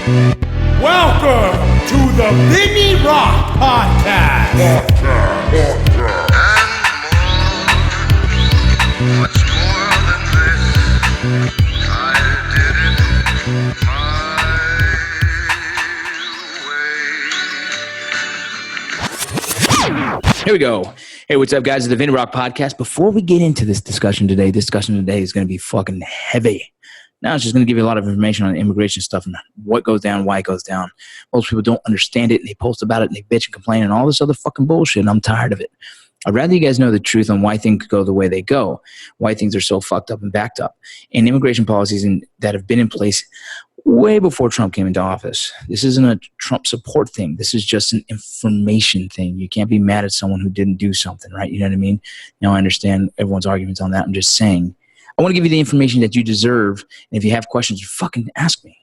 Welcome to the Vinny Rock Podcast. Much more than this, I did it my way. Here we go. Hey, what's up, guys? It's the Vinny Rock Podcast. Before we get into this discussion today is going to be fucking heavy. Now it's just going to give you a lot of information on immigration stuff and what goes down, why it goes down. Most people don't understand it, and they post about it, and they bitch and complain and all this other fucking bullshit, and I'm tired of it. I'd rather you guys know the truth on why things go the way they go, why things are so fucked up and backed up, and immigration policies that have been in place way before Trump came into office. This isn't a Trump support thing. This is just an information thing. You can't be mad at someone who didn't do something, right? You know what I mean? Now I understand everyone's arguments on that. I'm just saying, I want to give you the information that you deserve, and if you have questions, you fucking ask me.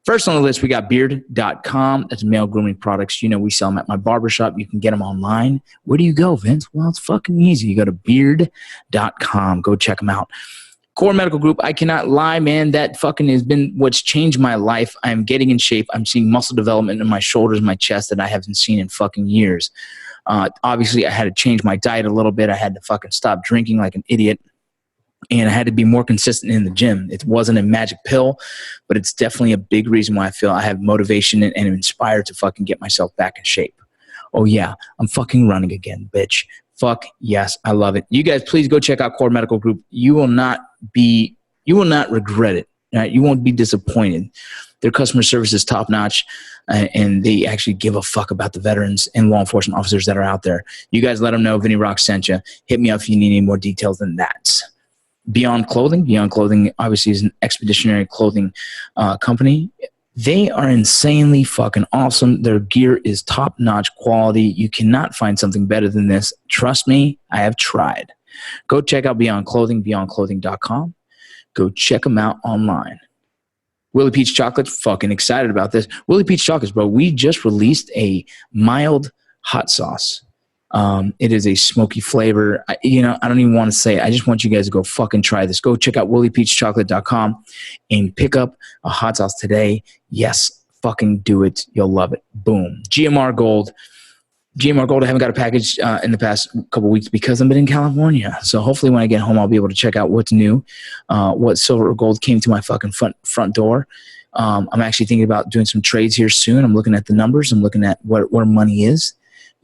First on the list, we got beard.com. That's male grooming products. You know, we sell them at my barbershop. You can get them online. Where do you go, Vince? Well, it's fucking easy. You go to beard.com. Go check them out. Core Medical Group, I cannot lie, man. That fucking has been what's changed my life. I'm getting in shape. I'm seeing muscle development in my shoulders, my chest that I haven't seen in fucking years. Obviously, I had to change my diet a little bit. I had to fucking stop drinking like an idiot. And I had to be more consistent in the gym. It wasn't a magic pill, but it's definitely a big reason why I feel I have motivation and am inspired to fucking get myself back in shape. Oh, yeah, I'm fucking running again, bitch. Fuck yes, I love it. You guys, please go check out Core Medical Group. You will not regret it. Right? You won't be disappointed. Their customer service is top notch, and they actually give a fuck about the veterans and law enforcement officers that are out there. You guys let them know Vinny Rock sent you. Hit me up if you need any more details than that. Beyond Clothing obviously is an expeditionary clothing company. They are insanely fucking awesome. Their gear is top-notch quality. You cannot find something better than this. Trust me, I have tried. Go check out Beyond Clothing, beyondclothing.com. Go check them out online. Willie Peach Chocolate, fucking excited about this. Willie Peach Chocolates, bro, we just released a mild hot sauce. It is a smoky flavor. I don't even want to say it. I just want you guys to go fucking try this. Go check out williepeachchocolate.com and pick up a hot sauce today. Yes, fucking do it. You'll love it. Boom. GMR Gold. I haven't got a package in the past couple weeks because I've been in California. So hopefully when I get home, I'll be able to check out what's new, what silver or gold came to my fucking front door. I'm actually thinking about doing some trades here soon. I'm looking at the numbers. I'm looking at where money is.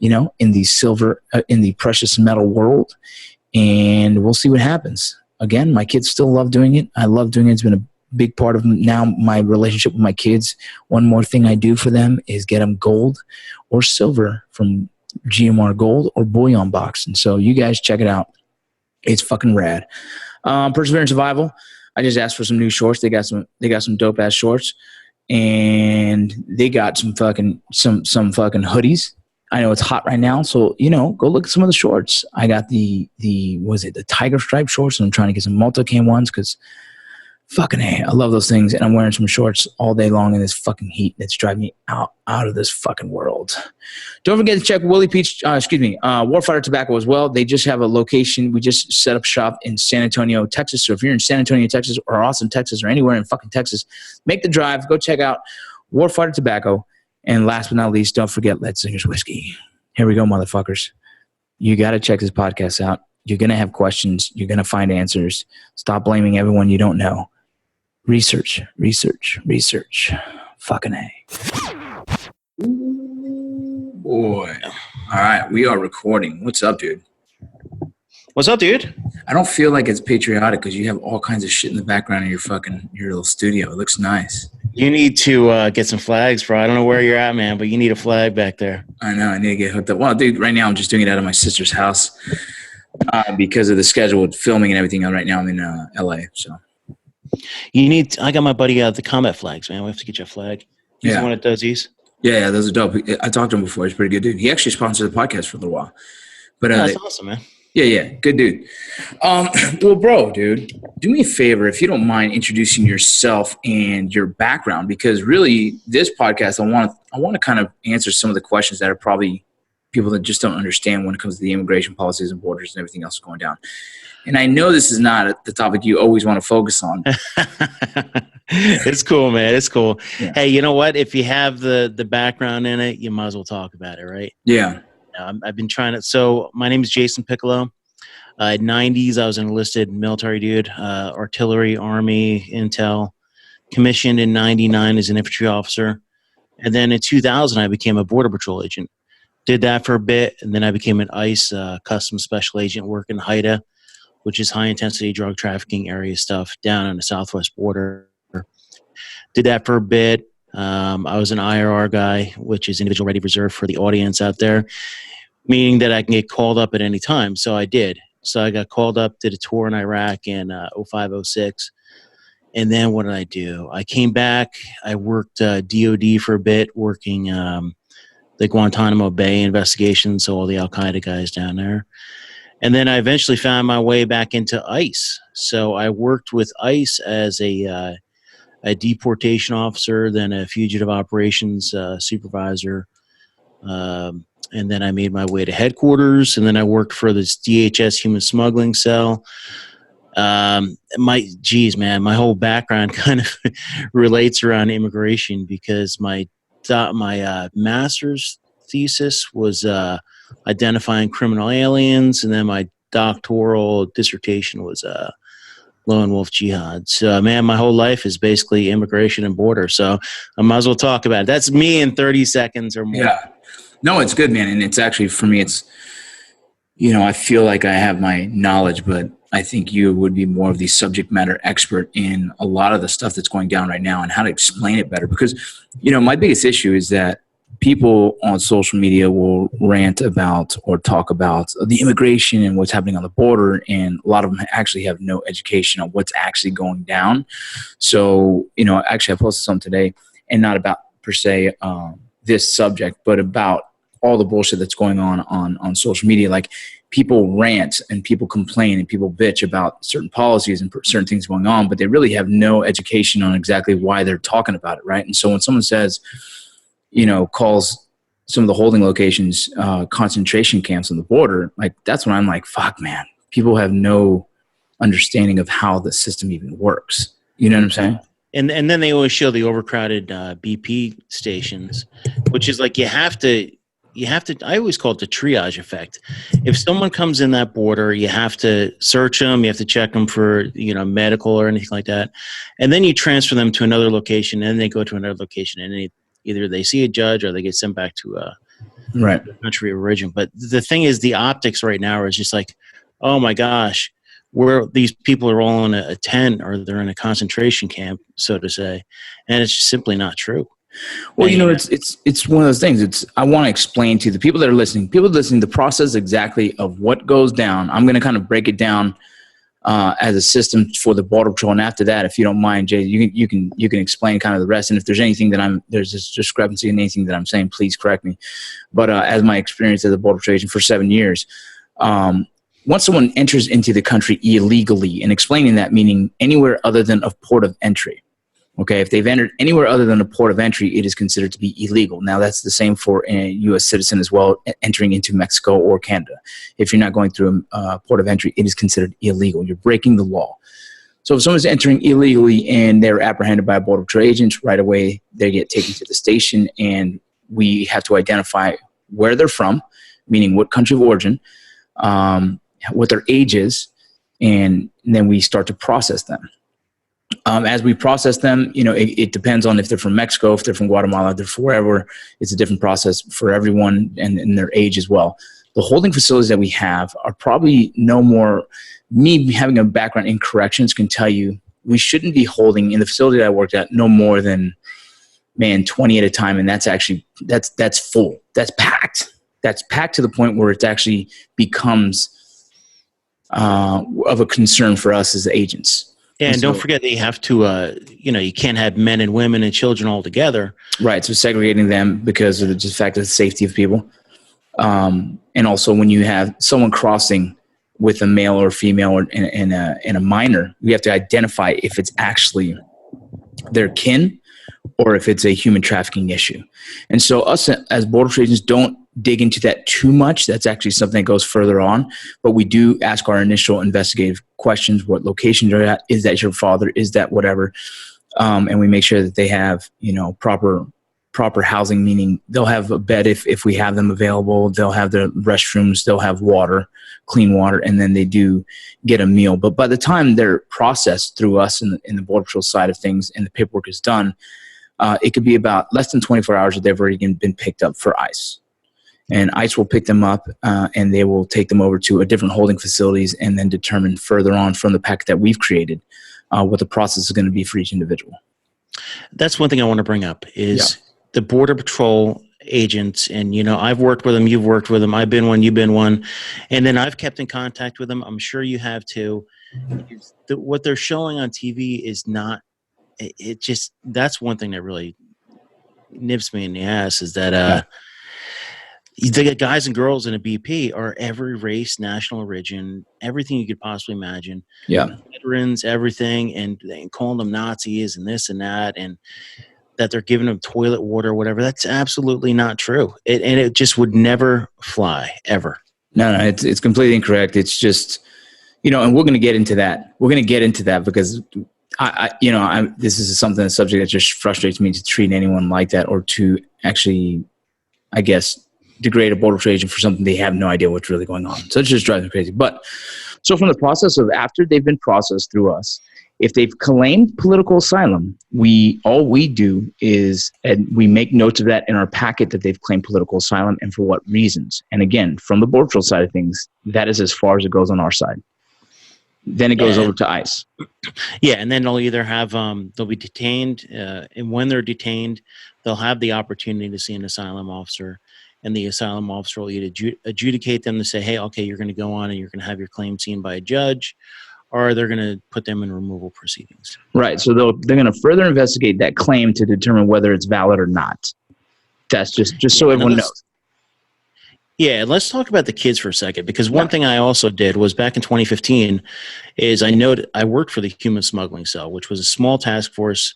In the silver, in the precious metal world, and we'll see what happens. Again, my kids still love doing it. I love doing it. It's been a big part of now my relationship with my kids. One more thing I do for them is get them gold or silver from GMR Gold or Bullion Box. And so you guys check it out. It's fucking rad. Perseverance Survival. I just asked for some new shorts. They got some dope ass shorts, and they got some fucking hoodies. I know it's hot right now, so, go look at some of the shorts. I got the tiger stripe shorts, and I'm trying to get some multicam ones because fucking hey, I love those things, and I'm wearing some shorts all day long in this fucking heat that's driving me out of this fucking world. Don't forget to check Warfighter Tobacco as well. They just have a location. We just set up shop in San Antonio, Texas. So if you're in San Antonio, Texas, or Austin, Texas, or anywhere in fucking Texas, make the drive. Go check out Warfighter Tobacco. And last but not least, don't forget Lead Singer's Whiskey. Here we go, motherfuckers. You got to check this podcast out. You're going to have questions. You're going to find answers. Stop blaming everyone you don't know. Research. Fucking A. Ooh, boy. All right, we are recording. What's up, dude? What's up, dude? I don't feel like it's patriotic because you have all kinds of shit in the background of your little studio. It looks nice. You need to get some flags, bro. I don't know where you're at, man, but you need a flag back there. I know. I need to get hooked up. Well, dude, right now I'm just doing it out of my sister's house because of the schedule with filming and everything. Right now I'm in L.A., so. I got my buddy the combat flags, man. We have to get you a flag. He's the one that does these? Yeah, those are dope. I talked to him before. He's a pretty good dude. He actually sponsored the podcast for a little while. But that's awesome, man. Yeah, good dude. Well, bro, dude, do me a favor if you don't mind introducing yourself and your background, because really this podcast, I want to kind of answer some of the questions that are probably people that just don't understand when it comes to the immigration policies and borders and everything else going down. And I know this is not the topic you always want to focus on. It's cool, man. It's cool. Yeah. Hey, you know what? If you have the background in it, you might as well talk about it, right? Yeah. I've been trying to. So my name is Jason PICCOLO. 90s, I was an enlisted military dude, artillery, army, intel. Commissioned in 99 as an infantry officer. And then in 2000, I became a Border Patrol agent. Did that for a bit, and then I became an ICE customs special agent working HIDA, which is high-intensity drug trafficking area stuff down on the southwest border. Did that for a bit. I was an IRR guy, which is individual ready reserve for the audience out there, meaning that I can get called up at any time. So I did. So I got called up, did a tour in Iraq in 05, 06. And then what did I do? I came back. I worked DOD for a bit, working the Guantanamo Bay investigation, so all the Al-Qaeda guys down there. And then I eventually found my way back into ICE. So I worked with ICE as a deportation officer, then a fugitive operations supervisor. And then I made my way to headquarters, and then I worked for this DHS human smuggling cell. My whole background kind of relates around immigration because my master's thesis was identifying criminal aliens, and then my doctoral dissertation was lone wolf jihad. So, man, my whole life is basically immigration and border. So I might as well talk about it. That's me in 30 seconds or more. Yeah. No, it's good, man. And it's actually, for me, it's, I feel like I have my knowledge, but I think you would be more of the subject matter expert in a lot of the stuff that's going down right now and how to explain it better. Because, my biggest issue is that people on social media will rant about or talk about the immigration and what's happening on the border. And a lot of them actually have no education on what's actually going down. So, actually I posted something today, and not about per se this subject, but about all the bullshit that's going on social media. Like, people rant and people complain and people bitch about certain policies and certain things going on, but they really have no education on exactly why they're talking about it, right? And so when someone says, calls some of the holding locations concentration camps on the border, like, that's when I'm like, fuck, man, people have no understanding of how the system even works. You know what I'm saying? And then they always show the overcrowded BP stations, which is like, you have to, I always call it the triage effect. If someone comes in that border, you have to search them, you have to check them for, medical or anything like that. And then you transfer them to another location, and they go to another location, and either they see a judge or they get sent back to right, the country of origin. But the thing is, the optics right now is just like, oh my gosh, these people are all in a tent, or they're in a concentration camp, so to say. And it's just simply not true. Well, it's one of those things. I want to explain to the people that are listening, the process exactly of what goes down. I'm going to kind of break it down as a system for the Border Patrol. And after that, if you don't mind, Jay, you can explain kind of the rest. And if there's anything that there's this discrepancy in anything that I'm saying, please correct me. But as my experience as a Border Patrol agent for 7 years, once someone enters into the country illegally, and explaining that meaning anywhere other than a port of entry. Okay, if they've entered anywhere other than a port of entry, it is considered to be illegal. Now, that's the same for a U.S. citizen as well, entering into Mexico or Canada. If you're not going through a port of entry, it is considered illegal. You're breaking the law. So if someone's entering illegally and they're apprehended by a Border Patrol agent, right away they get taken to the station, and we have to identify where they're from, meaning what country of origin, what their age is, and then we start to process them. As we process them, it depends on if they're from Mexico, if they're from Guatemala, if they're from wherever. It's a different process for everyone, and their age as well. The holding facilities that we have are probably no more. Me having a background in corrections can tell you we shouldn't be holding in the facility that I worked at no more than 20 at a time, and that's actually that's full. That's packed. That's packed to the point where it actually becomes of a concern for us as agents. And don't forget that you have to, you can't have men and women and children all together. Right. So segregating them because of the fact of the safety of people. And also when you have someone crossing with a male or female and a minor, we have to identify if it's actually their kin or if it's a human trafficking issue. And so us as Border Patrol agents don't dig into that too much. That's actually something that goes further on. But we do ask our initial investigative questions. What locations are at? Is that your father? Is that whatever? And we make sure that they have, proper housing, meaning they'll have a bed if we have them available. They'll have their restrooms. They'll have water, clean water, and then they do get a meal. But by the time they're processed through us in the Border Patrol side of things and the paperwork is done, it could be about less than 24 hours that they've already been picked up for ICE. And ICE will pick them up and they will take them over to a different holding facilities and then determine further on from the packet that we've created what the process is going to be for each individual. That's one thing I want to bring up is the Border Patrol agents. And, I've worked with them. You've worked with them. I've been one. You've been one. And then I've kept in contact with them. I'm sure you have too. What they're showing on TV is not, that's one thing that really nips me in the ass is that the guys and girls in a BP are every race, national origin, everything you could possibly imagine. Yeah. Veterans, everything, and calling them Nazis and this and that, and that they're giving them toilet water or whatever. That's absolutely not true. And it just would never fly, ever. No, it's completely incorrect. It's just, and we're going to get into that. We're going to get into that because this is a subject that just frustrates me to treat anyone like that or to actually, I guess, degrade a Border Patrol agent for something they have no idea what's really going on. So it just drives me crazy. But so from the process of after they've been processed through us, if they've claimed political asylum, all we do is we make notes of that in our packet that they've claimed political asylum and for what reasons. And again, from the Border Patrol side of things, that is as far as it goes on our side. Then it goes over to ICE. Yeah, and then they'll either have they'll be detained, and when they're detained, they'll have the opportunity to see an asylum officer. And the asylum officer will either adjudicate them to say, hey, okay, you're going to go on and you're going to have your claim seen by a judge, or they're going to put them in removal proceedings. Right. So they're going to further investigate that claim to determine whether it's valid or not. That's just so everyone knows. Yeah, let's talk about the kids for a second, because one thing I also did was back in 2015 is I worked for the human smuggling cell, which was a small task force,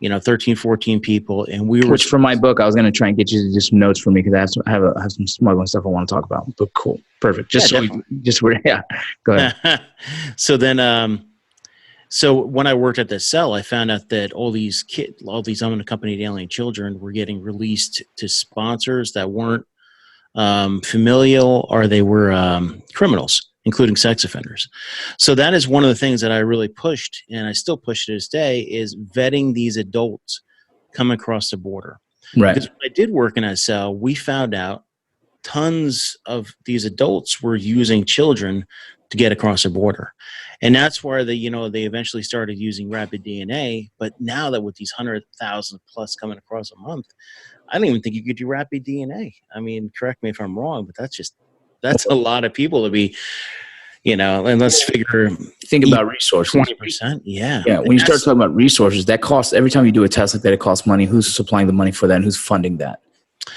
13, 14 people. And which from my book, I was going to try and get you to just notes for me because I have some smuggling stuff I want to talk about. But cool. Perfect. Go ahead. So then, so when I worked at the cell, I found out that all these unaccompanied alien children were getting released to sponsors that weren't familial, or they were criminals, including sex offenders. So that is one of the things that I really pushed, and I still push to this day, is vetting these adults coming across the border. Right. Because when I did work in that cell, we found out tons of these adults were using children to get across the border. And that's where they eventually started using rapid DNA. But now that with these 100,000 plus coming across a month, I don't even think you could do rapid DNA. I mean, correct me if I'm wrong, but that's a lot of people to be, and let's think about resources. 20%. Yeah. Yeah. When you start talking about resources, that costs, every time you do a test like that, it costs money. Who's supplying the money for that and who's funding that?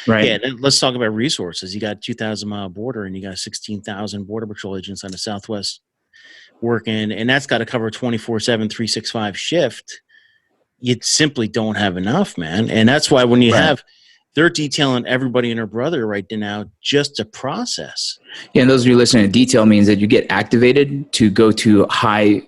Right. Yeah. Then let's talk about resources. You got a 2,000-mile border and you got 16,000 Border Patrol agents on the Southwest working, and that's got to cover 24/7, 365 shift. You simply don't have enough, man. And that's why when you they're detailing everybody and their brother right now just to process. Yeah, and those of you listening, detail means that you get activated to go to high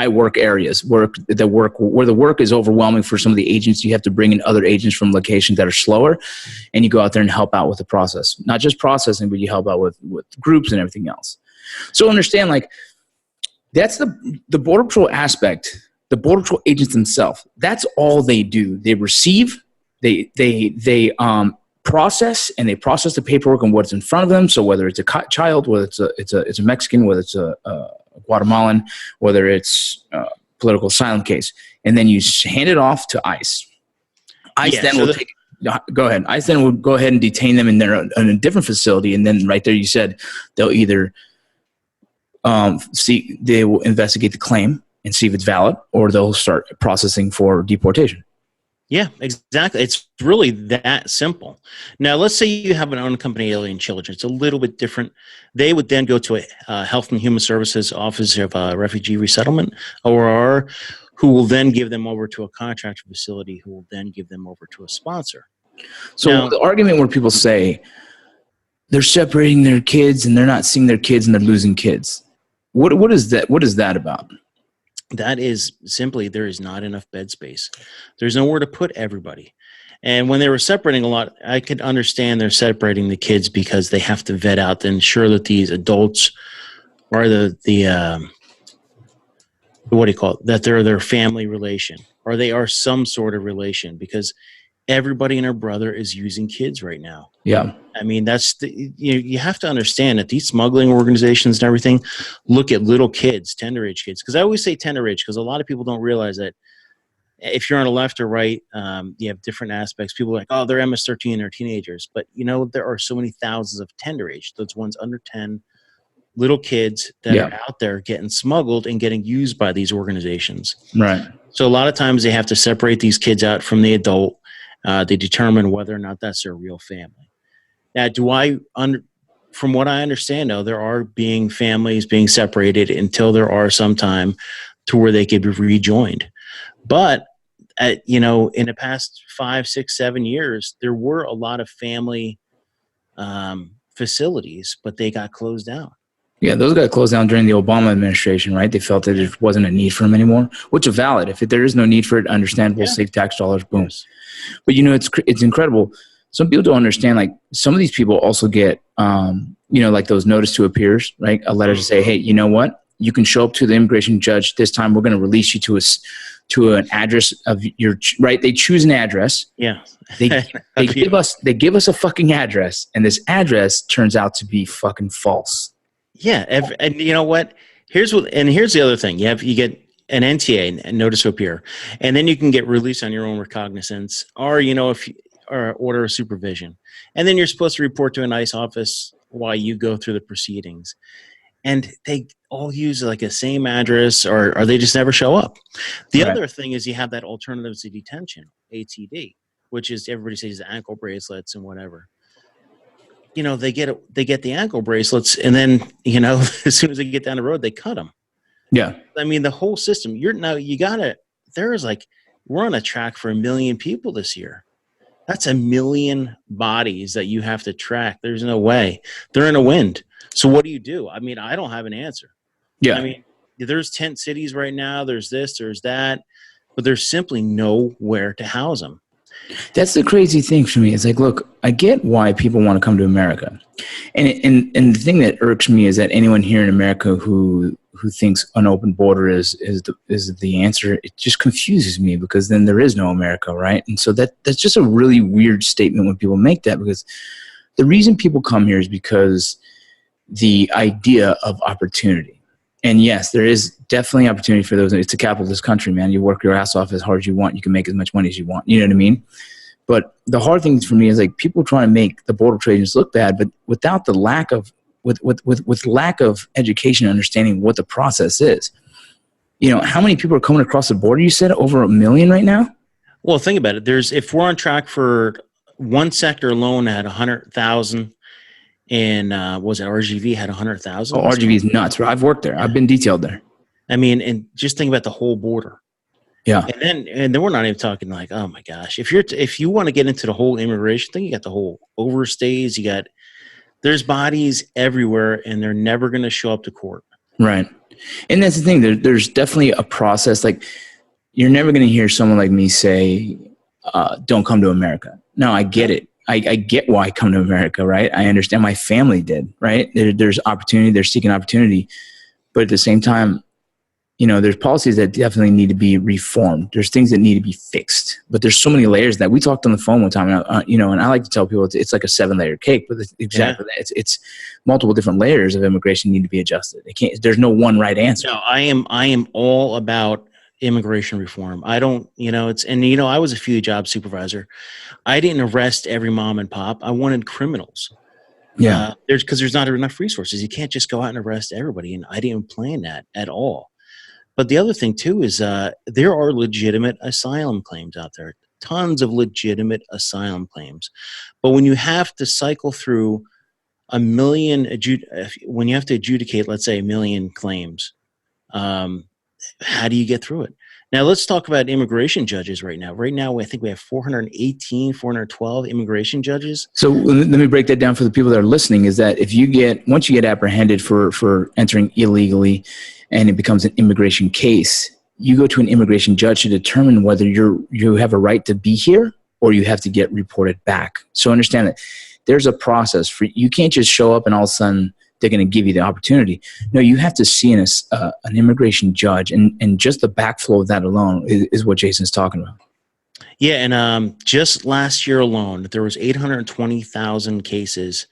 work areas, where the work is overwhelming for some of the agents. You have to bring in other agents from locations that are slower, and you go out there and help out with the process. Not just processing, but you help out with groups and everything else. So understand, that's the Border Patrol aspect. The Border Patrol agents themselves, that's all they do. They receive, they process, and they process the paperwork and what's in front of them. So whether it's a child, whether it's a Mexican, whether it's a Guatemalan, whether it's a political asylum case, and then you hand it off to ICE. Go ahead. ICE then will go ahead and detain them in a different facility, and then right there you said they'll either they will investigate the claim and see if it's valid, or they'll start processing for deportation. Yeah, exactly. It's really that simple. Now, let's say you have an unaccompanied alien children. It's a little bit different. They would then go to a Health and Human Services Office of Refugee Resettlement, ORR, who will then give them over to a contractor facility, who will then give them over to a sponsor. So now, the argument where people say they're separating their kids and they're not seeing their kids and they're losing kids, what is that? What is that about? that is simply there is not enough bed space. There's nowhere to put everybody. And when they were separating a lot, I could understand they're separating the kids because they have to vet out to ensure that these adults are the what do you call it? That they're their family relation, or they are some sort of relation, because everybody and their brother is using kids right now. Yeah. I mean, you have to understand that these smuggling organizations and everything look at little kids, tender age kids. Because I always say tender age because a lot of people don't realize that if you're on the left or right, you have different aspects. People are like, oh, they're MS-13 or teenagers. But, there are so many thousands of tender age, those ones under 10, little kids that are out there getting smuggled and getting used by these organizations. Right. So a lot of times they have to separate these kids out from the adult. They determine whether or not that's their real family. Now, from what I understand, though, there are families being separated until there are some time to where they could be rejoined. But, in the past 5, 6, 7 years, there were a lot of family facilities, but they got closed down. Yeah, those got closed down during the Obama administration, right? They felt that there wasn't a need for them anymore, which is valid. If there is no need for it, understandable, save tax dollars, boom. Yes. But, it's incredible. Some people don't understand, like, some of these people also get, like those notice to appears, right? A letter to say, hey, you know what? You can show up to the immigration judge. This time we're going to release you to an address of your, right? They choose an address. Yeah. They give us a fucking address, and this address turns out to be fucking false. Yeah, and you know what? Here's the other thing. You get an NTA, a notice to appear, and then you can get released on your own recognizance, or or order of supervision, and then you're supposed to report to an ICE office while you go through the proceedings, and they all use like a same address, or they just never show up. The other thing is you have that alternative to detention, ATD, which is everybody says ankle bracelets and whatever. They get the ankle bracelets, and then, as soon as they get down the road, they cut them. Yeah. I mean, the whole system, we're on a track for 1 million people this year. That's 1 million bodies that you have to track. There's no way. They're in a wind. So what do you do? I mean, I don't have an answer. Yeah. I mean, there's tent cities right now. There's this, there's that, but there's simply nowhere to house them. That's the crazy thing for me. It's like, look, I get why people want to come to America. And the thing that irks me is that anyone here in America who thinks an open border is the answer, it just confuses me, because then there is no America, right? And so that's just a really weird statement when people make that, because the reason people come here is because the idea of opportunity. And yes, there is definitely opportunity for those. It's a capitalist country, man. You work your ass off as hard as you want. You can make as much money as you want. You know what I mean? But the hard thing for me is, like, people trying to make the border trade just look bad, but without the lack of lack of education and understanding what the process is. How many people are coming across the border? You said over 1 million right now? Well, think about it. If we're on track for one sector alone at 100,000. And was it RGV had 100,000? Oh, RGV is nuts. I've worked there. I've been detailed there. I mean, and just think about the whole border. Yeah. And then we're not even talking like, oh my gosh, if you want to get into the whole immigration thing, you got the whole overstays. There's bodies everywhere, and they're never going to show up to court. Right. And that's the thing. There's definitely a process. Like, you're never going to hear someone like me say, "Don't come to America." No, I get it. I get why I come to America, right? I understand my family did, right? There's opportunity, they're seeking opportunity. But at the same time, there's policies that definitely need to be reformed. There's things that need to be fixed. But there's so many layers that we talked on the phone one time, and I like to tell people it's like a 7-layer cake, but exactly that. It's multiple different layers of immigration need to be adjusted. There's no one right answer. No, I am all about immigration reform. I don't, I was a field job supervisor. I didn't arrest every mom and pop. I wanted criminals. Yeah. There's not enough resources. You can't just go out and arrest everybody. And I didn't plan that at all. But the other thing too is there are legitimate asylum claims out there. Tons of legitimate asylum claims. But when you have to cycle through 1 million, when you have to adjudicate, let's say 1 million claims, how do you get through it? Now, let's talk about immigration judges right now. Right now, I think we have 412 immigration judges. So let me break that down for the people that are listening, is that once you get apprehended for entering illegally and it becomes an immigration case, you go to an immigration judge to determine whether you have a right to be here or you have to get reported back. So understand that there's a process for you. Can't just show up and all of a sudden they're going to give you the opportunity. No, you have to see an immigration judge, and just the backflow of that alone is what Jason's talking about. Yeah, and just last year alone, there was 820,000 cases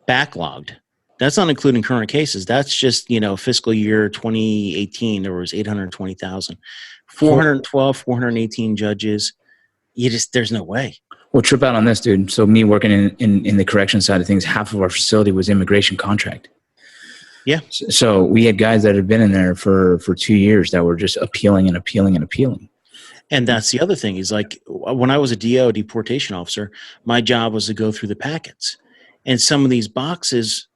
backlogged. That's not including current cases. That's just, fiscal year 2018, there was 820,000. 412, 418 judges. There's no way. Well, trip out on this, dude. So me working in the correction side of things, half of our facility was immigration contract. Yeah. So we had guys that had been in there for 2 years that were just appealing and appealing and appealing. And that's the other thing is, like, when I was a DO, deportation officer, my job was to go through the packets. And some of these boxes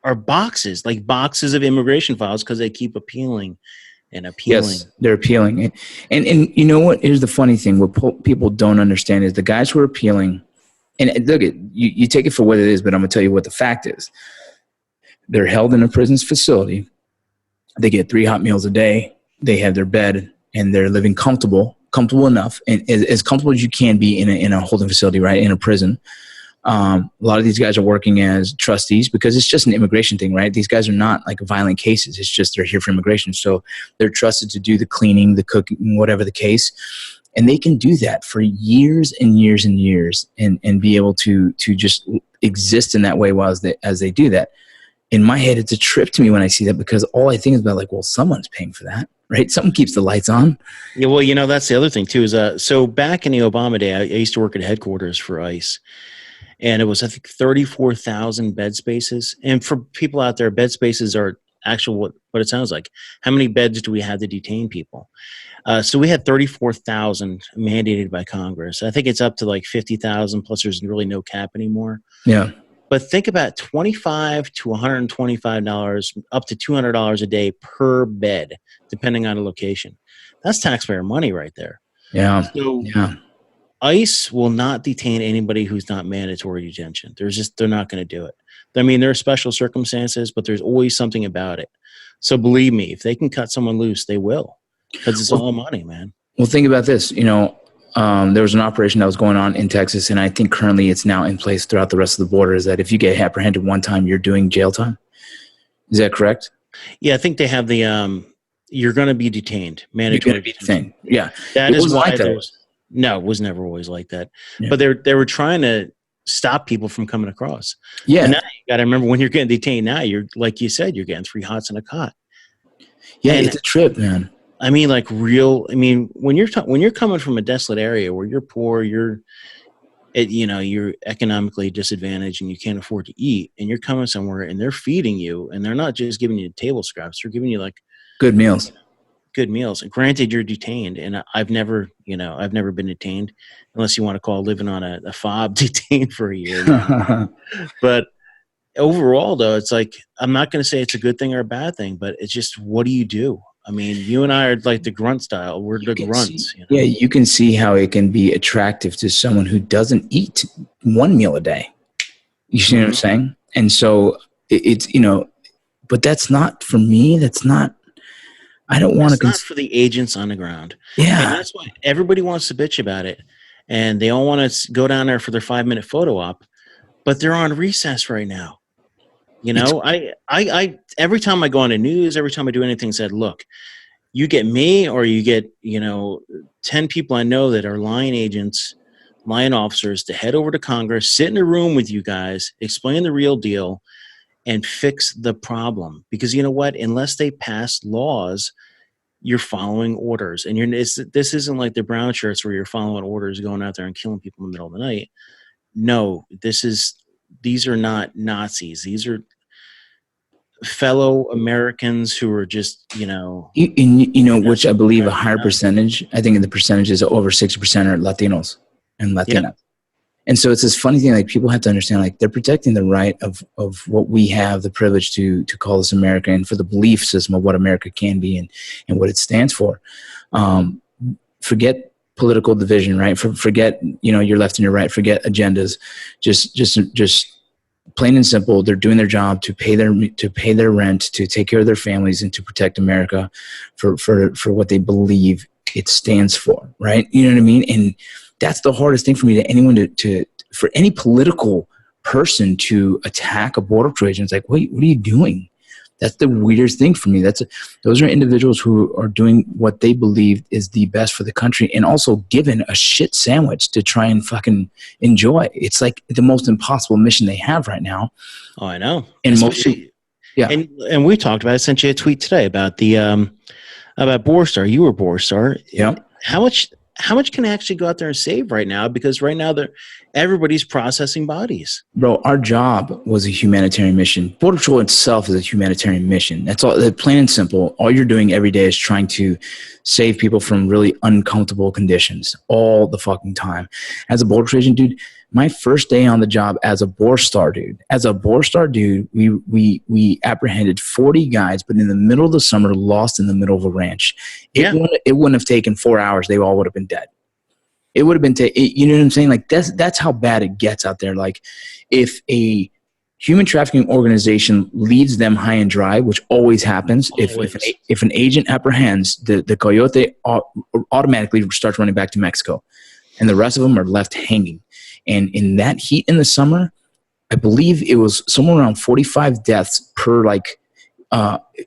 are boxes of immigration files because they keep appealing and appealing. Yes, they're appealing. And you know what? Here's the funny thing. What people don't understand is the guys who are appealing, and look, you take it for what it is, but I'm going to tell you what the fact is. They're held in a prison's facility. They get 3 hot meals a day. They have their bed, and they're living comfortable enough, and as comfortable as you can be in a holding facility, right, in a prison. A lot of these guys are working as trustees because it's just an immigration thing, right? These guys are not like violent cases. It's just they're here for immigration. So they're trusted to do the cleaning, the cooking, whatever the case. And they can do that for years and years and years and be able to just exist in that way as they do that. In my head, it's a trip to me when I see that because all I think is about, like, well, someone's paying for that, right? Someone keeps the lights on. Yeah, well, that's the other thing too is so back in the Obama day, I used to work at headquarters for ICE. And it was, I think, 34,000 bed spaces. And for people out there, bed spaces are actual what it sounds like. How many beds do we have to detain people? So we had 34,000 mandated by Congress. I think it's up to like 50,000, plus there's really no cap anymore. Yeah. But think about $25 to $125, up to $200 a day per bed, depending on the location. That's taxpayer money right there. Yeah. So, yeah. ICE will not detain anybody who's not mandatory detention. They're not going to do it. I mean, there are special circumstances, but there's always something about it. So believe me, if they can cut someone loose, they will, because it's all money, man. Well, think about this. There was an operation that was going on in Texas, and I think currently it's now in place throughout the rest of the border, is that if you get apprehended one time, you're doing jail time. Is that correct? Yeah, I think they have the you're going to be detained. Mandatory thing. Yeah. That is why no, it was never always like that. Yeah. But they were trying to stop people from coming across. Yeah. And now you got to remember, when you're getting detained now, you're, like you said, you're getting 3 hots in a cot. Yeah, and it's a trip, man. I mean, when you're coming from a desolate area where you're poor, you're economically disadvantaged and you can't afford to eat, and you're coming somewhere and they're feeding you, and they're not just giving you table scraps, they're giving you like good meals. Good meals. And granted, you're detained, and I've never been detained, unless you want to call living on a fob detained for a year. But overall, though, it's like, I'm not going to say it's a good thing or a bad thing, but it's just, what do you do? I mean, you and I are like the grunt style. We're the grunts. Yeah, you can see how it can be attractive to someone who doesn't eat 1 meal a day. You see what I'm saying? And so it's, but that's not for me. That's not. I don't want to. It's not for the agents on the ground. Yeah. And that's why everybody wants to bitch about it. And they all want to go down there for their 5-minute photo op, but they're on recess right now. I every time I go on the news, every time I do anything, said, look, you get me, or you get, 10 people I know that are lying agents, lying officers, to head over to Congress, sit in a room with you guys, explain the real deal, and fix the problem. Because you know what? Unless they pass laws, you're following orders. And this isn't like the brown shirts where you're following orders, going out there and killing people in the middle of the night. No, these are not Nazis. These are fellow Americans who are just, which I believe a higher percentage, I think the percentage is over 60% are Latinos and Latinas. Yeah. And so it's this funny thing, like, people have to understand, like, they're protecting the right of what we have, the privilege to call this America, and for the belief system of what America can be and what it stands for. Forget political division, right? Forget, your left and your right, forget agendas. Just plain and simple, they're doing their job to pay their rent, to take care of their families, and to protect America for what they believe it stands for, right? You know what I mean? And that's the hardest thing for me, for any political person to attack a border patrol agent. It's like, wait, what are you doing? That's the weirdest thing for me. Those are individuals who are doing what they believe is the best for the country, and also given a shit sandwich to try and fucking enjoy. It's like the most impossible mission they have right now. Oh, I know. And and we talked about it. I sent you a tweet today about the about Borstar. You were Borstar. Yeah. How much can I actually go out there and save right now? Because right now everybody's processing bodies. Bro, our job was a humanitarian mission. Border Patrol itself is a humanitarian mission. That's all. Plain and simple. All you're doing every day is trying to save people from really uncomfortable conditions all the fucking time. As a border patrol agent, dude, my first day on the job as a Borstar dude, we apprehended 40 guys, but in the middle of the summer, lost in the middle of a ranch. It wouldn't have taken 4 hours. They all would have been dead. It would have been, you know what I'm saying? Like that's how bad it gets out there. Like if a human trafficking organization leaves them high and dry, which always happens, if an agent apprehends, the coyote automatically starts running back to Mexico, and the rest of them are left hanging. And in that heat in the summer, I believe it was somewhere around 45 deaths per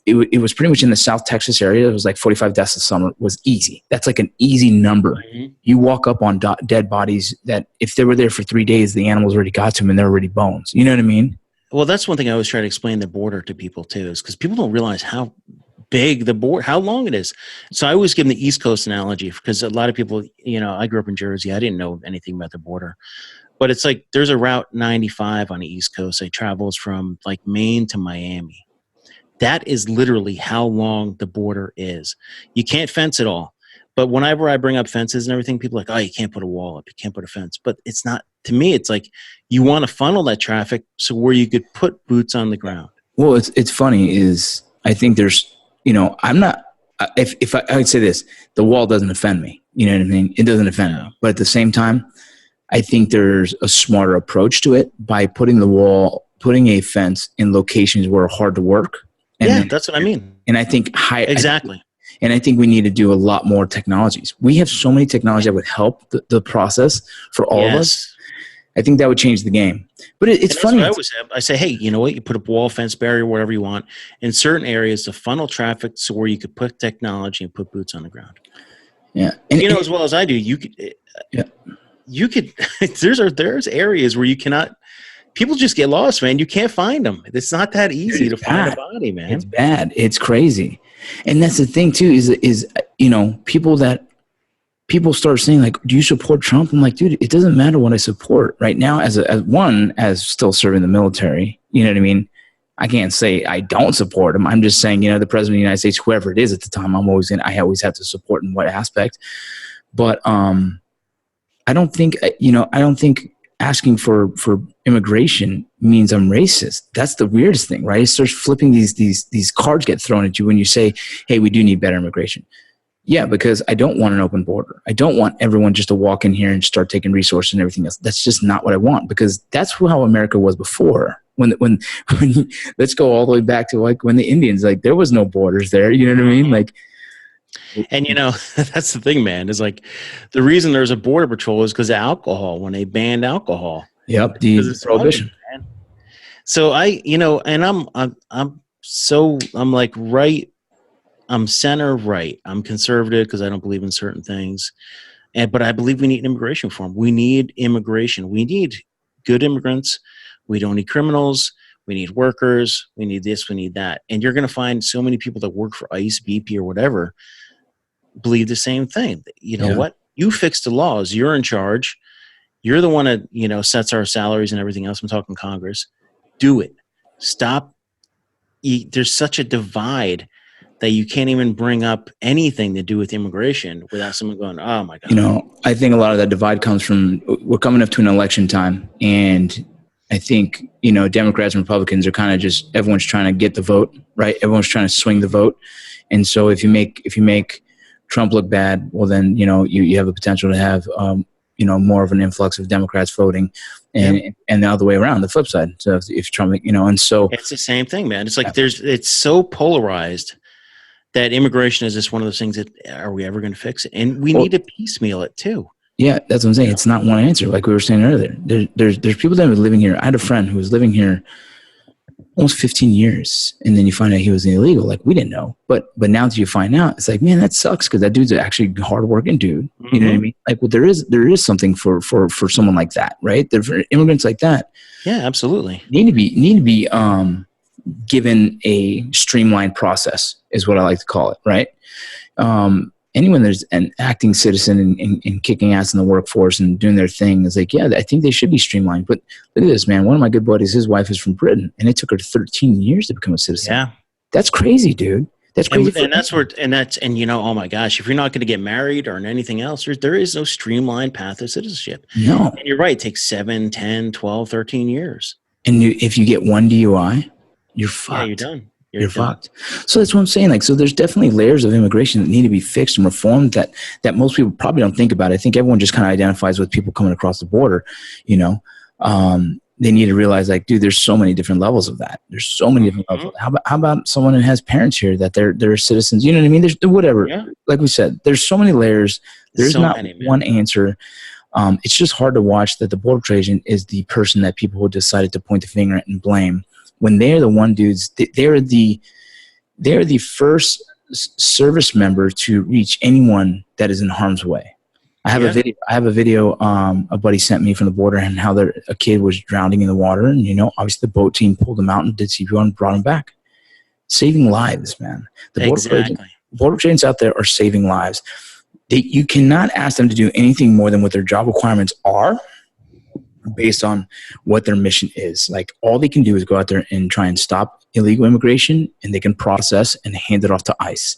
it was pretty much in the South Texas area. It was like 45 deaths a summer was easy. That's like an easy number. Mm-hmm. You walk up on dead bodies that if they were there for 3 days, the animals already got to them and they're already bones. You know what I mean? Well, that's one thing I always try to explain the border to people too, is because people don't realize how big the border, how long it is. So I always give them the East Coast analogy, because a lot of people, I grew up in Jersey. I didn't know anything about the border. But it's like there's a Route 95 on the East Coast that travels from like Maine to Miami. That is literally how long the border is. You can't fence it all. But whenever I bring up fences and everything, people are like, oh, you can't put a wall up. You can't put a fence. But it's not, to me, it's like you want to funnel that traffic so where you could put boots on the ground. Well, it's funny is I think there's, I'm not, if I would say this, the wall doesn't offend me. You know what I mean? It doesn't offend me. But at the same time, I think there's a smarter approach to it by putting a fence in locations where are hard to work. And that's what I mean. And I think exactly. And I think we need to do a lot more technologies. We have so many technologies that would help the process for all of us. I think that would change the game. But it's funny. I say, hey, you know what? You put up wall, fence, barrier, whatever you want in certain areas to funnel traffic so where you could put technology and put boots on the ground. Yeah. And as well as I do, you could, there's areas where you cannot, people just get lost, man. You can't find them. It's not that easy to find a body, man. It's bad. It's crazy. And that's the thing too, is people start saying like, do you support Trump? I'm like, dude, it doesn't matter what I support right now as still serving the military. You know what I mean? I can't say I don't support him. I'm just saying, the president of the United States, whoever it is at the time, I always have to support in what aspect. But I don't think asking for immigration means I'm racist. That's the weirdest thing, right? It starts flipping these cards get thrown at you when you say, hey, we do need better immigration. Yeah, because I don't want an open border. I don't want everyone just to walk in here and start taking resources and everything else. That's just not what I want, because that's how America was before. When let's go all the way back to like when the Indians, like there was no borders there. You know what I mean? Like, and that's the thing, man, is like the reason there's a border patrol is because of alcohol, when they banned alcohol. Yep. The prohibition. Fun, so I'm like right. I'm center right. I'm conservative because I don't believe in certain things. But I believe we need immigration reform. We need immigration. We need good immigrants. We don't need criminals. We need workers. We need this. We need that. And you're going to find so many people that work for ICE, BP, or whatever believe the same thing. You know what? You fix the laws. You're in charge. You're the one that, sets our salaries and everything else. I'm talking Congress. Do it. Stop. There's such a divide that you can't even bring up anything to do with immigration without someone going, oh my God. I think a lot of that divide comes from, we're coming up to an election time. And I think, Democrats and Republicans are kind of just, everyone's trying to get the vote, right? Everyone's trying to swing the vote. And so if you make Trump look bad, well then, you have a potential to have, more of an influx of Democrats voting, and the other way around, the flip side. So if Trump, and so it's the same thing, man. It's like it's so polarized that immigration is just one of those things that are we ever going to fix it? And we need to piecemeal it too. Yeah, that's what I'm saying. It's not one answer, like we were saying earlier. There's people that have been living here. I had a friend who was living here almost 15 years, and then you find out he was illegal. Like, we didn't know, but now that you find out, it's like, man, that sucks, because that dude's actually a hard-working dude. You know what I mean? Like, well, there is something for someone like that, right? For immigrants like that, yeah, absolutely, need to be given a streamlined process, is what I like to call it, right? Anyone that's an acting citizen and kicking ass in the workforce and doing their thing is like, yeah, I think they should be streamlined. But look at this, man. One of my good buddies, his wife is from Britain, and it took her 13 years to become a citizen. Yeah. That's crazy, dude. That's crazy. And oh my gosh, if you're not going to get married or anything else, there is no streamlined path to citizenship. No. And you're right. It takes 7, 10, 12, 13 years. And if you get one DUI, you're fucked. Yeah, you're done. You're fucked. So that's what I'm saying. Like, so there's definitely layers of immigration that need to be fixed and reformed that most people probably don't think about. I think everyone just kind of identifies with people coming across the border, they need to realize, like, dude, there's so many different levels of that. There's so many different levels. How about someone who has parents here that they're citizens? You know what I mean? There's whatever. Yeah. Like we said, there's so many layers. There's not one answer. It's just hard to watch that the Border Patrol agent is the person that people who decided to point the finger at and blame, when they're the one dudes. They're the first service member to reach anyone that is in harm's way. I have a video a buddy sent me from the border, and how a kid was drowning in the water, and obviously the boat team pulled him out and did CPR and brought him back, saving lives, man. The border agents out there are saving lives. You cannot ask them to do anything more than what their job requirements are, based on what their mission is. Like, all they can do is go out there and try and stop illegal immigration, and they can process and hand it off to ICE.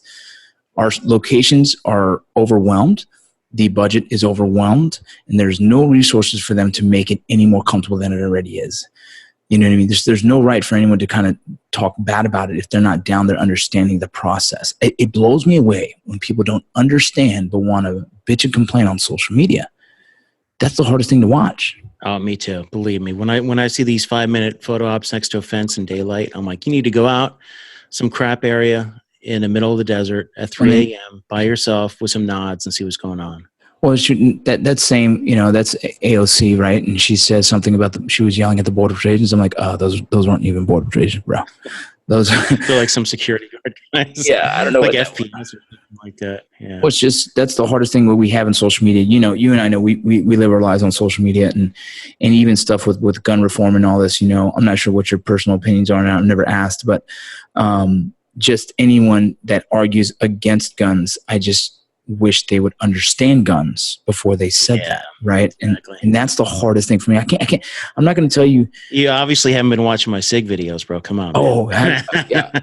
Our locations are overwhelmed. The budget is overwhelmed, and there's no resources for them to make it any more comfortable than it already is. You know what I mean? There's no right for anyone to kind of talk bad about it if they're not down there understanding the process. It blows me away when people don't understand but want to bitch and complain on social media. That's the hardest thing to watch. Oh, me too. Believe me. When I see these 5-minute photo ops next to a fence in daylight, I'm like, you need to go out some crap area in the middle of the desert at 3 a.m. by yourself with some nods and see what's going on. Well, that's AOC, right? And she says something about she was yelling at the Border Patrol agents. I'm like, those weren't even Border Patrol agents, bro. Those they're like some security guard guys. Yeah, I don't know, like FPS or something like that. Yeah. Well, that's the hardest thing that we have in social media. You and I know we live our lives on social media, and even stuff with gun reform and all this. I'm not sure what your personal opinions are now. I've never asked, but just anyone that argues against guns, I just wish they would understand guns before they said that, right? Exactly. And that's the hardest thing for me. I can't. I'm not going to tell you. You obviously haven't been watching my SIG videos, bro. Come on. Oh, yeah.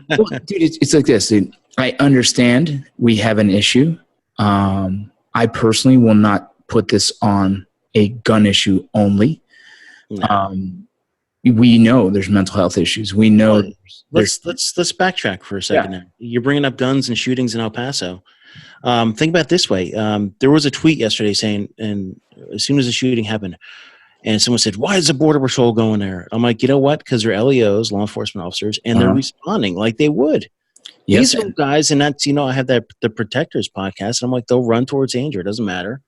Well, dude, it's like this. Dude. I understand we have an issue. I personally will not put this on a gun issue only. No. We know there's mental health issues. We know. Let's backtrack for a second. Now. You're bringing up guns and shootings in El Paso. Think about it this way. There was a tweet yesterday saying, and as soon as the shooting happened, and someone said, why is the Border Patrol going there? I'm like, you know what? Because they're LEOs, law enforcement officers, and they're responding like they would. Yes. These are guys, and that's, I have the Protectors podcast, and I'm like, they'll run towards danger. It doesn't matter.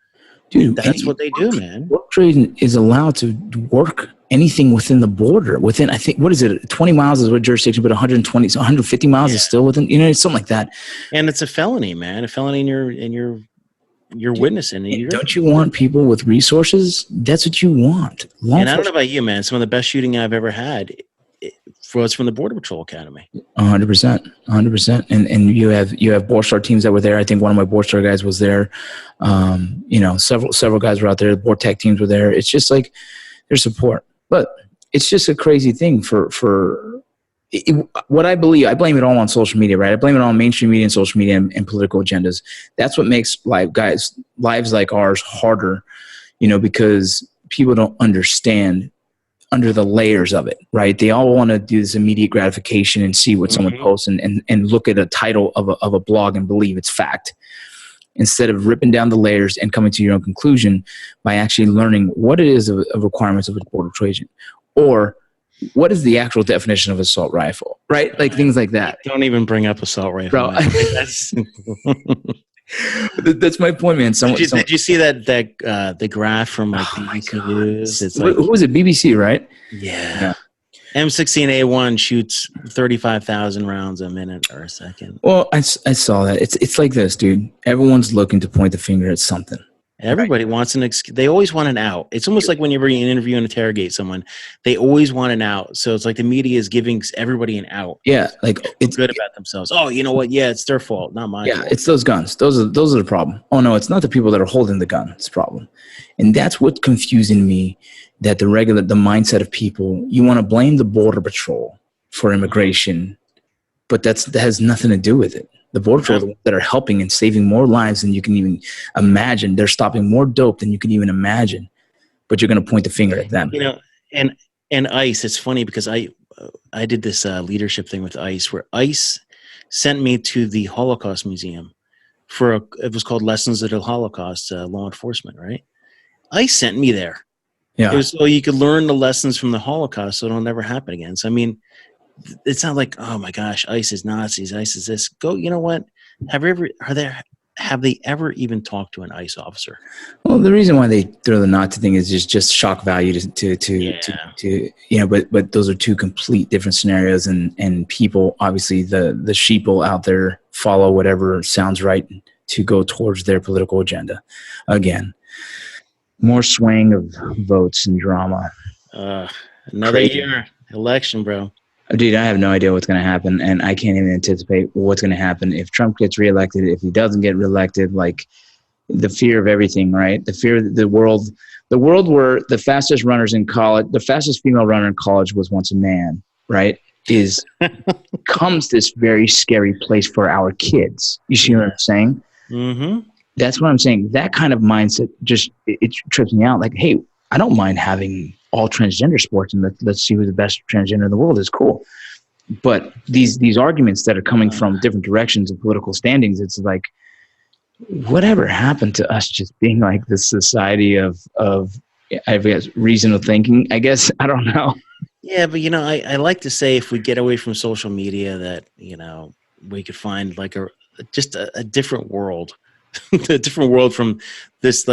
Dude, that's what they do, man. Work trade is allowed to work anything within the border. Within, I think, what is it? 20 miles is what jurisdiction, but 120, so 150 miles is still within. It's something like that. And it's a felony, man. A felony, and you're witnessing. Don't you want people with resources? That's what you want. And I don't know about you, man. Some of the best shooting I've ever had was from the Border Patrol Academy. 100%. And you have Border Star teams that were there. I think one of my Border Star guys was there. Several guys were out there. The Border Tech teams were there. It's just like there's support, but it's just a crazy thing what I believe. I blame it all on social media, right? I blame it all on mainstream media and social media and political agendas. That's what makes lives like ours harder, because people don't understand under the layers of it, right? They all want to do this immediate gratification and see what someone posts and look at a title of a blog and believe it's fact. instead of ripping down the layers and coming to your own conclusion by actually learning what it is of requirements of a border Trojan, or what is the actual definition of assault rifle, right? Like things like that. Don't even bring up assault rifle. Bro, that's my point, man. Did you see that the graph from like BBC News? It's like, who was it? BBC, right? Yeah. M16A1 shoots 35,000 rounds a minute or a second. Well, I saw that. It's like this, dude. Everyone's looking to point the finger at something. Everybody wants they always want an out. It's almost like when you're being an interview and interrogate someone, they always want an out. So it's like the media is giving everybody an out. Yeah, like it's good about themselves. Oh, you know what? Yeah, it's their fault, not mine. Yeah, it's those guns. Those are the problem. Oh no, it's not the people that are holding the gun. It's the problem, and that's what's confusing me. That the mindset of people, you want to blame the Border Patrol for immigration, but that has nothing to do with it. The Border Patrol that are helping and saving more lives than you can even imagine. They're stopping more dope than you can even imagine, but you're going to point the finger at them. You know, and ICE, it's funny because I did this leadership thing with ICE where ICE sent me to the Holocaust Museum it was called Lessons of the Holocaust, law enforcement, right? ICE sent me there. Yeah. It was so you could learn the lessons from the Holocaust so it'll never happen again. So, I mean, it's not like, oh my gosh, ICE is Nazis, ICE is this. Go, you know what? Have they ever even talked to an ICE officer? Well, the reason why they throw the Nazi thing is just shock value to you know, but those are two complete different scenarios, and people, obviously the sheeple out there follow whatever sounds right to go towards their political agenda. Again, more swaying of votes and drama. Another year election, bro. Dude, I have no idea what's going to happen, and I can't even anticipate what's going to happen if Trump gets reelected, if he doesn't get reelected. Like, the fear of everything, right? The fear of the world where the fastest runners in college, the fastest female runner in college was once a man, right? Comes this very scary place for our kids. You see what I'm saying? Mm-hmm. That's what I'm saying. That kind of mindset it trips me out. Like, hey, I don't mind having all transgender sports and let's see who the best transgender in the world is. Cool. But these arguments that are coming from different directions of political standings, it's like, whatever happened to us just being like this society of I guess reasonable thinking, I guess. I don't know. Yeah, but I like to say if we get away from social media that, we could find like just a different world. A different world from this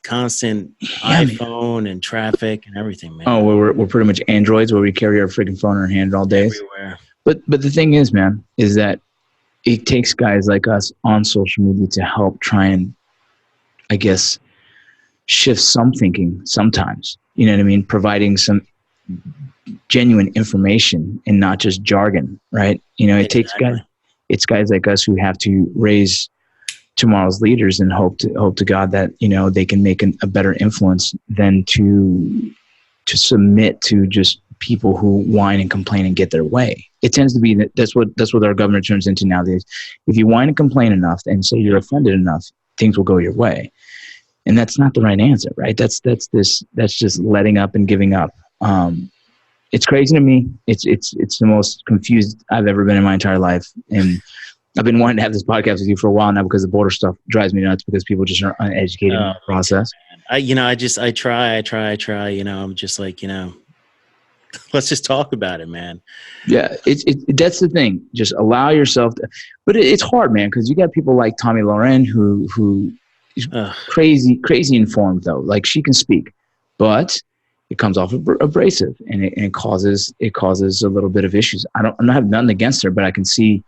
constant iPhone and traffic and everything, man. Oh, we're pretty much androids where we carry our freaking phone in our hand all day. Everywhere. But the thing is, man, is that it takes guys like us on social media to help try and, I guess, shift some thinking sometimes. You know what I mean? Providing some genuine information and not just jargon, right? It takes guys like us who have to raise tomorrow's leaders and hope to God that they can make a better influence than to submit to just people who whine and complain and get their way. It tends to be that's what our government turns into nowadays. If you whine and complain enough and say you're offended enough, things will go your way, and that's not the right answer, right? That's just letting up and giving up. It's crazy to me. It's the most confused I've ever been in my entire life, and I've been wanting to have this podcast with you for a while now because the border stuff drives me nuts because people just are uneducated in the process. I try. I'm just like, let's just talk about it, man. Yeah, that's the thing. Just allow yourself but it's hard, man, because you got people like Tommy Loren who is crazy informed though. Like, she can speak, but it comes off abrasive and it causes a little bit of issues. I don't have nothing against her, but I can see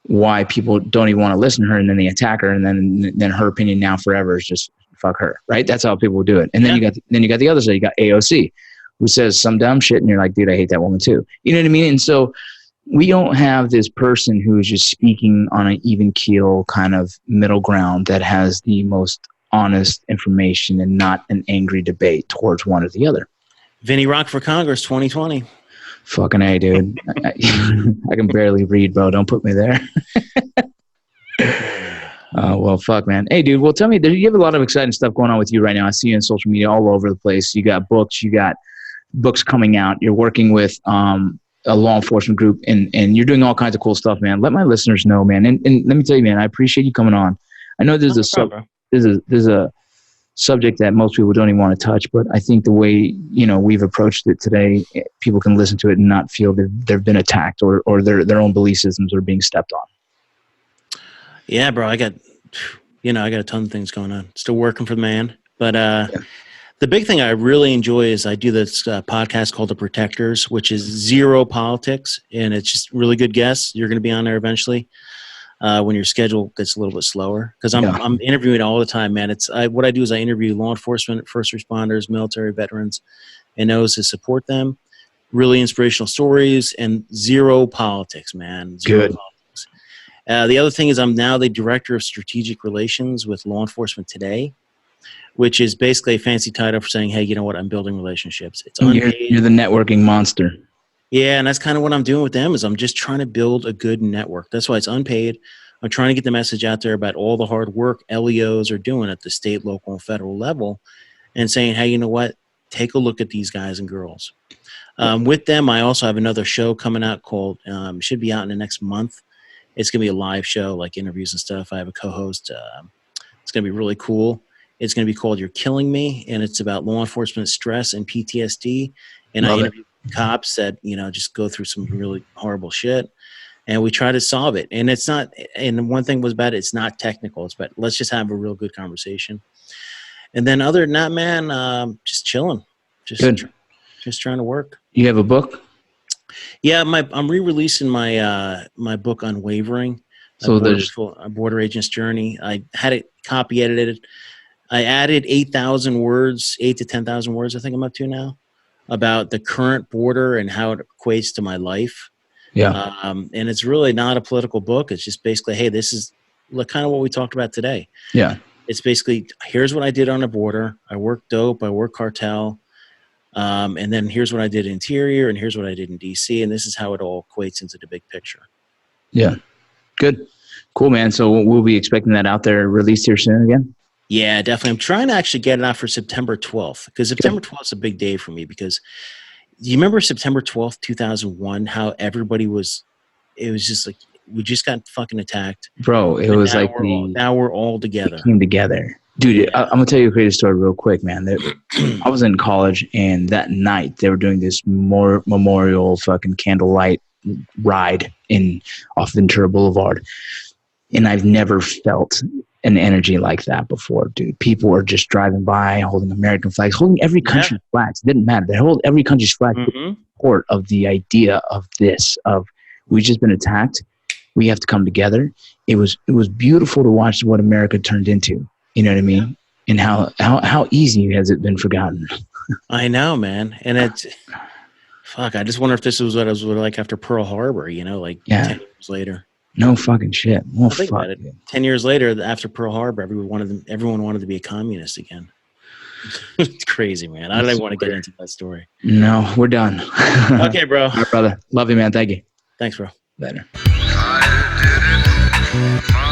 why people don't even want to listen to her, and then they attack her, and then her opinion now forever is just fuck her, right? That's how people do it. And then you got the other side. You got AOC, who says some dumb shit, and you're like, dude, I hate that woman too. You know what I mean? And so we don't have this person who is just speaking on an even keel kind of middle ground that has the most honest information and not an angry debate towards one or the other. Vinny Rock for Congress 2020. Fucking A, dude. I can barely read, bro. Don't put me there. Well, fuck, man. Hey, dude, well, tell me, you have a lot of exciting stuff going on with you right now. I see you on social media all over the place. You got books coming out. You're working with a law enforcement group, and you're doing all kinds of cool stuff, man. Let my listeners know, man. And let me tell you, man, I appreciate you coming on. I know there's there's a subject that most people don't even want to touch, but I think the way, we've approached it today, people can listen to it and not feel that they've been attacked or their own belief systems are being stepped on. Yeah, bro, I got a ton of things going on. Still working for the man. But the big thing I really enjoy is I do this podcast called The Protectors, which is zero politics, and it's just really good guests. You're going to be on there eventually when your schedule gets a little bit slower. Because I'm interviewing all the time, man. What I do is I interview law enforcement, first responders, military veterans, and those to support them. Really inspirational stories and zero politics, man. Zero politics. The other thing is I'm now the Director of Strategic Relations with Law Enforcement Today, which is basically a fancy title for saying, hey, you know what, I'm building relationships. It's unpaid. You're the networking monster. Yeah, and that's kind of what I'm doing with them is I'm just trying to build a good network. That's why it's unpaid. I'm trying to get the message out there about all the hard work LEOs are doing at the state, local, and federal level and saying, hey, you know what, take a look at these guys and girls. With them, I also have another show coming out called, should be out in the next month. It's going to be a live show, like interviews and stuff. I have a co-host. It's going to be really cool. It's going to be called You're Killing Me, and it's about law enforcement stress and PTSD. And I interview cops that, just go through some really horrible shit, and we try to solve it. And it's not – and one thing was about it, it's not technical. It's about let's just have a real good conversation. And then other than that, man, just chilling. Just trying to work. You have a book? Yeah, I'm re-releasing my my book Unwavering, So a border agent's journey. I had it copy edited. I added 8,000 words, 8 to 10,000 words, I think I'm up to now, about the current border and how it equates to my life. Yeah. And it's really not a political book. It's just basically, hey, this is kind of what we talked about today. Yeah. It's basically, here's what I did on the border. I worked dope. I worked cartel. And then here's what I did interior, and here's what I did in DC, and this is how it all equates into the big picture. Yeah. Good. Cool, man. So we'll be expecting that out there released here soon again? Yeah, definitely. I'm trying to actually get it out for September 12th because September 12th is a big day for me because you remember September 12th, 2001, how everybody was – it was just like we just got fucking attacked. Bro, it was like now we're all together. Came together. Dude, I'm going to tell you a crazy story real quick, man. I was in college, and that night they were doing this memorial fucking candlelight ride off Ventura Boulevard. And I've never felt an energy like that before, dude. People were just driving by, holding American flags, holding every country's flags. It didn't matter. They hold every country's flag in support of the idea of this, of we've just been attacked. We have to come together. It was beautiful to watch what America turned into. You know what I mean? And how easy has it been forgotten? I know, man. And it's fuck. I just wonder if this was what it was like after Pearl Harbor. 10 years later. No fucking shit. Well, think about it. 10 years later, after Pearl Harbor, everyone wanted to be a communist again. It's crazy, man. I don't want to get into that story. No, we're done. Okay, bro. All right, brother. Love you, man. Thank you. Thanks, bro. Later. I did it.